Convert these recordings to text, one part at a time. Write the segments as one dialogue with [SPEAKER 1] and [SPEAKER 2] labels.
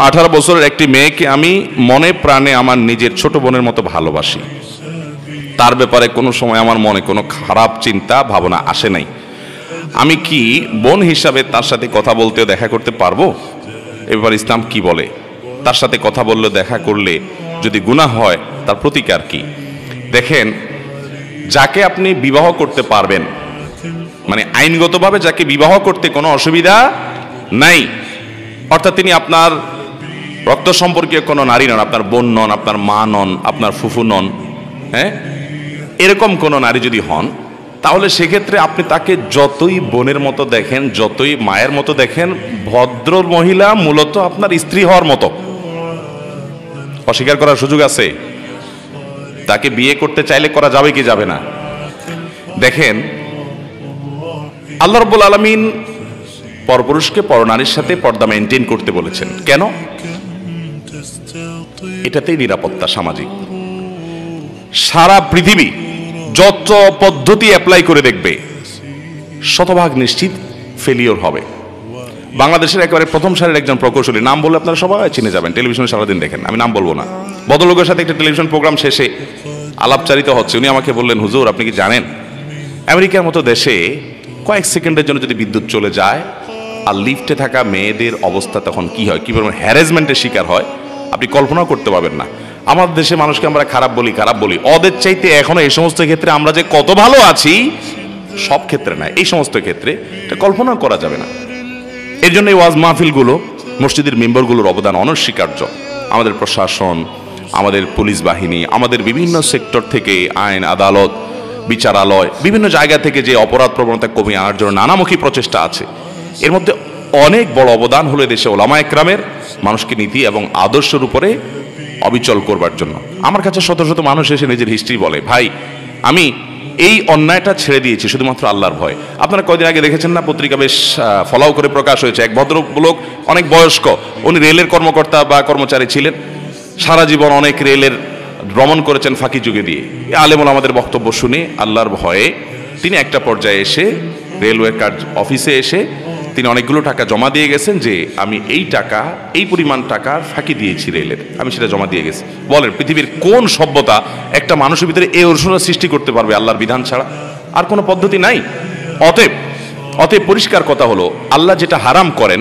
[SPEAKER 1] 18 বছরের একটি মেয়েকে আমি মনে প্রাণে আমার নিজের ছোট বোনের মতো ভালোবাসি। তার ব্যাপারে কোনো সময় আমার মনে কোনো খারাপ চিন্তা ভাবনা আসে নাই। আমি কি বোন হিসাবে তার সাথে কথা বলতে দেখা করতে পারবো? এবার ইসলাম কি বলে? তার সাথে কথা বললে দেখা করলে যদি গুনাহ হয় তার প্রতিকার কি? দেখেন, যাকে আপনি বিবাহ করতে পারবেন, মানে আইনগতভাবে যাকে বিবাহ করতে কোনো অসুবিধা নাই, অর্থাৎ তিনি আপনার রক্ত সম্পর্কীয় কোনো নারী নন, আপনার বোন নন, আপনার মা নন, আপনার ফুফু নন, হ্যাঁ, এরকম কোনো নারী যদি হন, তাহলে সেক্ষেত্রে আপনি তাকে যতই বোনের মতো দেখেন, যতই মায়ের মতো দেখেন, ভদ্র মহিলা মূলত আপনার স্ত্রী হওয়ার মতো। অস্বীকার করার সুযোগ আছে? তাকে বিয়ে করতে চাইলে করা যাবে কি যাবে না? দেখেন, আল্লাহ রাব্বুল আলামিন পরপুরুষকে পরনারীর সাথে পর্দা মেনটেন করতে বলেছেন। কেন? এটাতেই নিরাপত্তা সামাজিক। সারা পৃথিবী যত পদ্ধতি অ্যাপ্লাই করে দেখবে, শতভাগ নিশ্চিত ফেলিওর হবে। বাংলাদেশের একেবারে প্রথম সারির একজন প্রকৌশলী, নাম বললে আপনারা সবাই চিনে যাবেন, টেলিভিশনে সারাদিন দেখেন, আমি নাম বলবো না, ভদ্রলোকের সাথে একটা টেলিভিশন প্রোগ্রাম শেষে আলাপচারিতা হচ্ছে, উনি আমাকে বললেন, হুজুর আপনি কি জানেন আমেরিকার মতো দেশে কয়েক সেকেন্ডের জন্য যদি বিদ্যুৎ চলে যায় আর লিফটে থাকা মেয়েদের অবস্থা তখন কি হয়, কি পরিমাণ হ্যারাসমেন্টের শিকার হয়, আপনি কল্পনাও করতে পারবেন না। আমাদের দেশে মানুষকে আমরা খারাপ বলি, ওদের চাইতে এখনো এই সমস্ত ক্ষেত্রে আমরা যে কত ভালো আছি, সব ক্ষেত্রে না, এই সমস্ত ক্ষেত্রে এটা কল্পনা করা যাবে না। এর জন্য এই ওয়াজ মাহফিলগুলো, মসজিদের মেম্বারগুলোর অবদান অনস্বীকার্য। আমাদের প্রশাসন, আমাদের পুলিশ বাহিনী, আমাদের বিভিন্ন সেক্টর থেকে আইন আদালত, বিচারালয়, বিভিন্ন জায়গা থেকে যে অপরাধ প্রবণতা কমিয়ে আনার জন্য নানামুখী প্রচেষ্টা আছে, এর মধ্যে অনেক বড় অবদান হলো দেশে ওলামা একরামের মানুষকে নীতি এবং আদর্শের উপরে অবিচল করবার জন্য। আমার কাছে শত শত মানুষ এসে নিজের হিস্ট্রি বলে, ভাই আমি এই অন্যায়টা ছেড়ে দিয়েছি শুধুমাত্র আল্লাহর ভয়। আপনারা কয়দিন আগে দেখেছেন না, পত্রিকা বেশ ফলাও করে প্রকাশ হয়েছে, এক ভদ্রলোক অনেক বয়স্ক, উনি রেলের কর্মকর্তা বা কর্মচারী ছিলেন, সারা জীবন অনেক রেলের ভ্রমণ করেছেন ফাঁকি যুগে দিয়ে। আলেমুল আমাদের বক্তব্য শুনে আল্লাহর ভয়ে তিনি একটা পর্যায়ে এসে রেলওয়ে অফিসে এসে তিনি অনেকগুলো টাকা জমা দিয়ে গেছেন, যে আমি এই টাকা, এই পরিমাণ টাকা ফাঁকি দিয়েছি রেলের, আমি সেটা জমা দিয়ে গেছি। বলেন, পৃথিবীর কোন সভ্যতা একটা মানুষের ভিতরে এই অনুশোচনা সৃষ্টি করতে পারবে আল্লাহর বিধান ছাড়া? আর কোনো পদ্ধতি নাই। অতএব পরিষ্কার কথা হলো, আল্লাহ যেটা হারাম করেন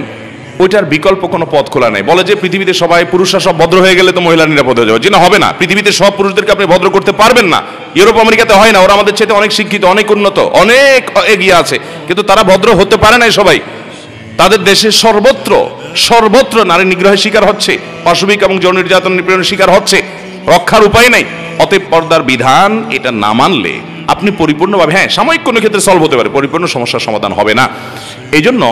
[SPEAKER 1] ওইটার বিকল্প কোনো পথ খোলা নাই। বলে যে পৃথিবীতে সবাই পুরুষরা সব ভদ্র হয়ে গেলে তো মহিলা নিরাপদ হয়ে যাবে, না, হবে না। পৃথিবীতে সব পুরুষদেরকে আপনি ভদ্র করতে পারবেন না। ইউরোপ আমেরিকাতে হয় না, ওরা আমাদের চাইতে অনেক শিক্ষিত, অনেক উন্নত, অনেক এগিয়ে আছে, কিন্তু তারা ভদ্র হতে পারে না। সবাই তাদের দেশে সর্বত্র নারী নিগ্রহের শিকার হচ্ছে, পাশবিক এবং যৌন নির্যাতন নিপীড়নের শিকার হচ্ছে, রক্ষার উপায় নাই। অতএব পর্দার বিধান এটা না মানলে আপনি পরিপূর্ণভাবে, হ্যাঁ সাময়িক কোনো ক্ষেত্রে সলভ হতে পারে, পরিপূর্ণ সমস্যার সমাধান হবে না। এই জন্য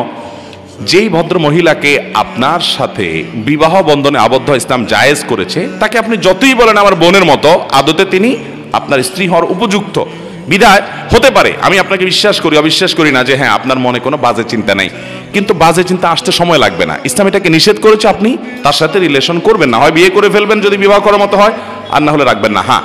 [SPEAKER 1] যেই ভদ্র মহিলাকে আপনার সাথে বিবাহ বন্ধনে আবদ্ধ ইসলাম জায়েজ করেছে, তাকে আপনি যতই বলেন আমার বোনের মতো, আদতে তিনি আপনার স্ত্রী হওয়ার উপযুক্ত। বিধায় হতে পারে, আমি আপনাকে বিশ্বাস করি, অবিশ্বাস করি না যে হ্যাঁ আপনার মনে কোনো বাজে চিন্তা নাই, কিন্তু বাজে চিন্তা আসতে সময় লাগবে না। ইসলাম এটাকে নিষেধ করেছে, আপনি তার সাথে রিলেশন করবেন না, হয় বিয়ে করে ফেলবেন যদি বিবাহ করার মতো হয়, আর না হলে রাখবেন না। হ্যাঁ,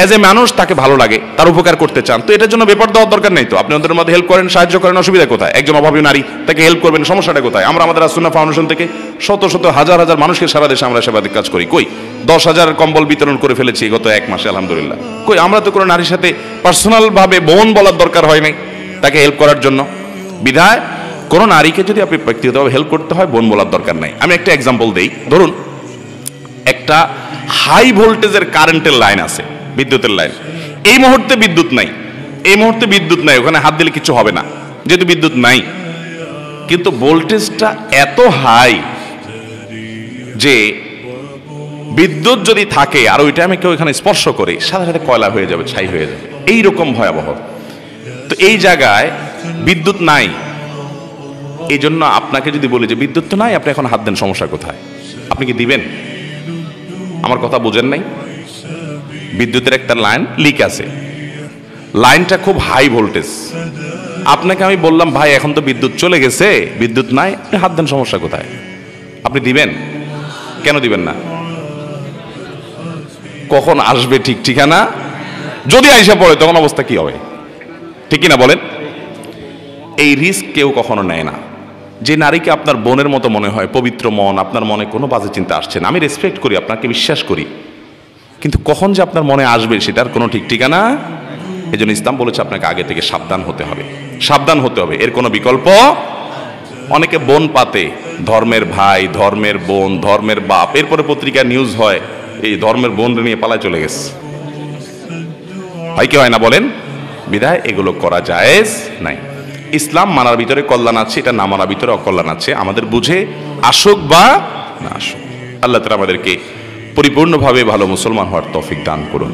[SPEAKER 1] এজ এ মানুষ তাকে ভালো লাগে, তার উপকার করতে চান, তো এটার জন্য বেপরোয়া দেওয়ার দরকার নেই। তো আপনি ওদের মধ্যে হেল্প করেন, সাহায্য করেন, অসুবিধা কোথায়? একজন অভাবী নারী, তাকে হেল্প করবেন, সমস্যাটা কোথায়? আমরা আমাদের আসুন্নাহ ফাউন্ডেশন থেকে শত শত হাজার হাজার মানুষকে সারা দেশে আমরা সেবাদিক কাজ করি। কই 10,000 কম্বল বিতরণ করে ফেলেছি গত 1 মাসে, আলহামদুলিল্লাহ। কই আমরা তো কোনো নারীর সাথে পার্সোনাল ভাবে বোন বলার দরকার হয় নাই তাকে হেল্প করার জন্য। বিধায় কোনো নারীকে যদি আপনি ব্যক্তিগতভাবে হেল্প করতে হয়, বোন বলার দরকার নাই। আমি একটা এক্সাম্পল দেই। ধরুন একটা হাই ভোল্টেজের কারেন্টের লাইন আছে, বিদ্যুতের লাইন, এই মুহূর্তে বিদ্যুৎ নাই, ওখানে হাত দিলে কিছু হবে না যেহেতু বিদ্যুৎ নাই, কিন্তু ভোল্টেজটা এত হাই যে বিদ্যুৎ যদি থাকে আর ওই টাইমে কেউ এখানে স্পর্শ করে, সাথে সাথে কয়লা হয়ে যাবে, ছাই হয়ে যাবে, এইরকম ভয়াবহ। তো এই জায়গায় বিদ্যুৎ নাই, এই জন্য আপনাকে যদি বলি যে বিদ্যুৎ তো নাই, আপনি এখন হাত দেন, সমস্যা কোথায়? আপনি কি দিবেন? আমার কথা বোঝেন নাই? বিদ্যুতের একটা লাইন লিক আছে, লাইনটা খুব হাই ভোল্টেজ, আপনাকে আমি বললাম ভাই এখন তো বিদ্যুৎ চলে গেছে, বিদ্যুৎ নাই, আপনি হাত দেন, সমস্যা কোথায়? আপনি দিবেন? কেন দিবেন না? কখন আসবে ঠিক ঠিকানা, যদি আইসা পড়ে তখন অবস্থা কি হবে? ঠিক কিনা বলেন? এই রিস্ক কেউ কখনো নেয় না। যে নারীকে আপনার বোনের মতো মনে হয়, পবিত্র মন, আপনার মনে কোনো বাজে চিন্তা আসছে না, আমি রেসপেক্ট করি, আপনাকে বিশ্বাস করি, কিন্তু কখন যে আপনার মনে আসবে সেটার কোনো ঠিক ঠিকানা। এই জন্য ইসলাম বলেছে আপনাকে আগে থেকে সাবধান হতে হবে, সাবধান হতে হবে, এর কোনো বিকল্প। অনেকে বোন পাতে, ধর্মের ভাই, ধর্মের বোন, ধর্মের বাপ, এরপরে পত্রিকায় নিউজ হয় এই ধর্মের বোন নিয়ে পালায় চলে গেছে। হয় কি হয় না বলেন? বিধায় এগুলো করা জায়েজ নাই। ইসলাম মানার ভিতরে কল্যাণ আছে, এটা না মানার ভিতরে অকল্যাণ আছে, আমাদের বুঝে আসুক বা না আসুক। আল্লাহ তাআলা আমাদেরকে পরিপূর্ণভাবে ভালো মুসলমান হওয়ার তৌফিক দান করুন।